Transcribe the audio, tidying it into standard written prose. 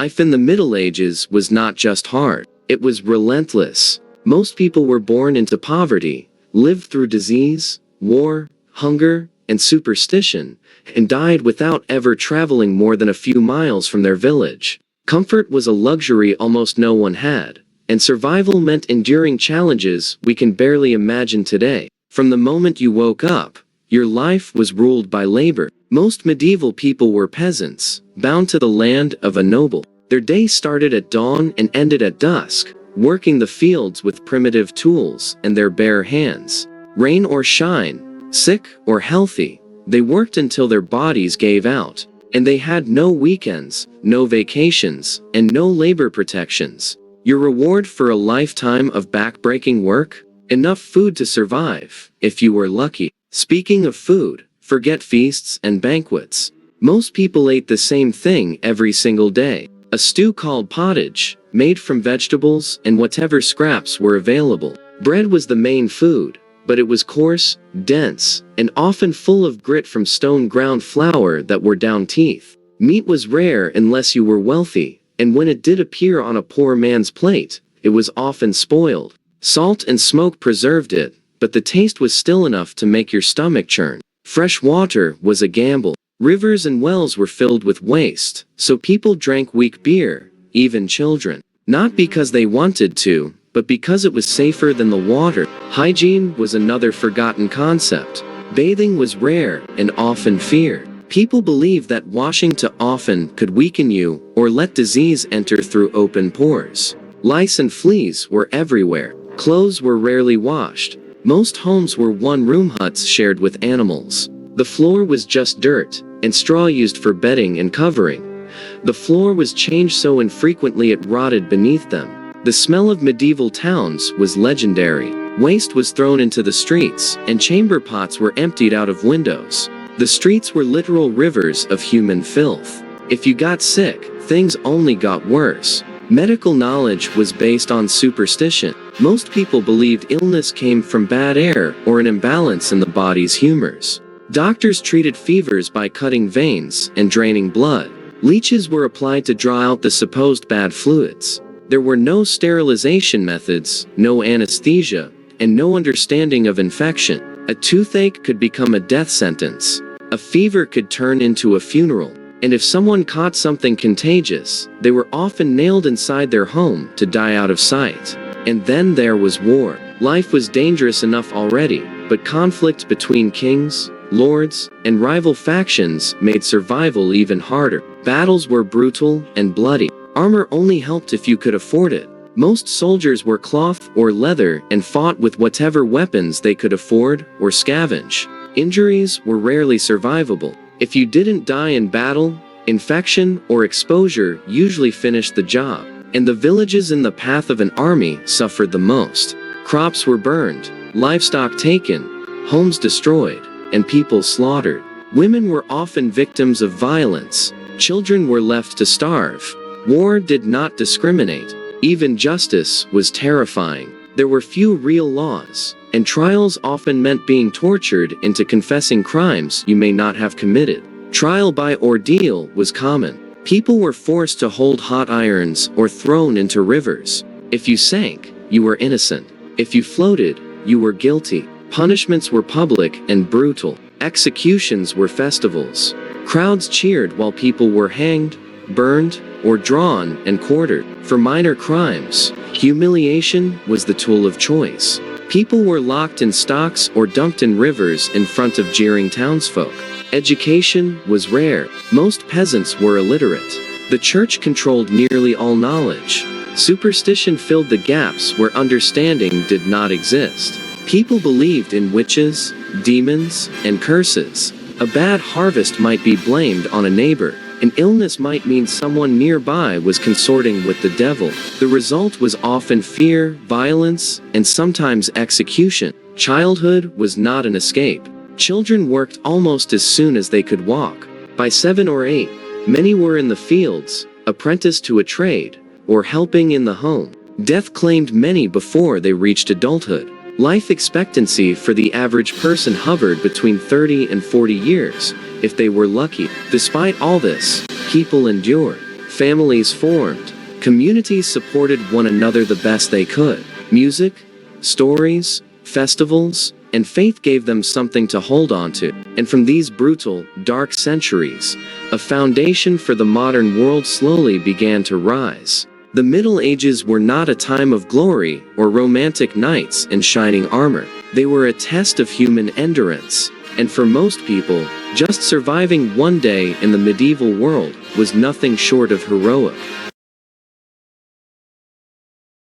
Life in the Middle Ages was not just hard, it was relentless. Most people were born into poverty, lived through disease, war, hunger, and superstition, and died without ever traveling more than a few miles from their village. Comfort was a luxury almost no one had, and survival meant enduring challenges we can barely imagine today. From the moment you woke up, your life was ruled by labor. Most medieval people were peasants, bound to the land of a noble. Their day started at dawn and ended at dusk, working the fields with primitive tools and their bare hands. Rain or shine, sick or healthy, they worked until their bodies gave out. And they had no weekends, no vacations, and no labor protections. Your reward for a lifetime of back-breaking work? Enough food to survive, if you were lucky. Speaking of food, forget feasts and banquets. Most people ate the same thing every single day. A stew called pottage, made from vegetables and whatever scraps were available. Bread was the main food, but it was coarse, dense, and often full of grit from stone-ground flour that wore down teeth. Meat was rare unless you were wealthy, and when it did appear on a poor man's plate, it was often spoiled. Salt and smoke preserved it, but the taste was still enough to make your stomach churn. Fresh water was a gamble. Rivers and wells were filled with waste, so people drank weak beer, even children. Not because they wanted to, but because it was safer than the water. Hygiene was another forgotten concept. Bathing was rare and often feared. People believed that washing too often could weaken you or let disease enter through open pores. Lice and fleas were everywhere. Clothes were rarely washed. Most homes were one-room huts shared with animals. The floor was just dirt, and straw used for bedding and covering. The floor was changed so infrequently it rotted beneath them. The smell of medieval towns was legendary. Waste was thrown into the streets, and chamber pots were emptied out of windows. The streets were literal rivers of human filth. If you got sick, things only got worse. Medical knowledge was based on superstition. Most people believed illness came from bad air or an imbalance in the body's humors. Doctors treated fevers by cutting veins and draining blood. Leeches were applied to draw out the supposed bad fluids. There were no sterilization methods, no anesthesia, and no understanding of infection. A toothache could become a death sentence. A fever could turn into a funeral. And if someone caught something contagious, they were often nailed inside their home to die out of sight. And then there was war. Life was dangerous enough already, but conflict between kings, lords, and rival factions made survival even harder. Battles were brutal and bloody. Armor only helped if you could afford it. Most soldiers wore cloth or leather and fought with whatever weapons they could afford or scavenge. Injuries were rarely survivable. If you didn't die in battle, infection or exposure usually finished the job. And the villages in the path of an army suffered the most. Crops were burned, livestock taken, homes destroyed, and people slaughtered. Women were often victims of violence. Children were left to starve. War did not discriminate. Even justice was terrifying. There were few real laws, and trials often meant being tortured into confessing crimes you may not have committed. Trial by ordeal was common. People were forced to hold hot irons or thrown into rivers. If you sank, you were innocent. If you floated, you were guilty. Punishments were public and brutal. Executions were festivals. Crowds cheered while people were hanged, burned, or drawn and quartered. For minor crimes, humiliation was the tool of choice. People were locked in stocks or dumped in rivers in front of jeering townsfolk. Education was rare. Most peasants were illiterate. The church controlled nearly all knowledge. Superstition filled the gaps where understanding did not exist. People believed in witches, demons, and curses. A bad harvest might be blamed on a neighbor. An illness might mean someone nearby was consorting with the devil. The result was often fear, violence, and sometimes execution. Childhood was not an escape. Children worked almost as soon as they could walk. By 7 or 8, many were in the fields, apprenticed to a trade, or helping in the home. Death claimed many before they reached adulthood. Life expectancy for the average person hovered between 30 and 40 years, if they were lucky. Despite all this, people endured. Families formed. Communities supported one another the best they could. Music, stories, festivals, and faith gave them something to hold on to. And from these brutal, dark centuries, a foundation for the modern world slowly began to rise. The Middle Ages were not a time of glory or romantic knights in shining armor. They were a test of human endurance. And for most people, just surviving one day in the medieval world was nothing short of heroic.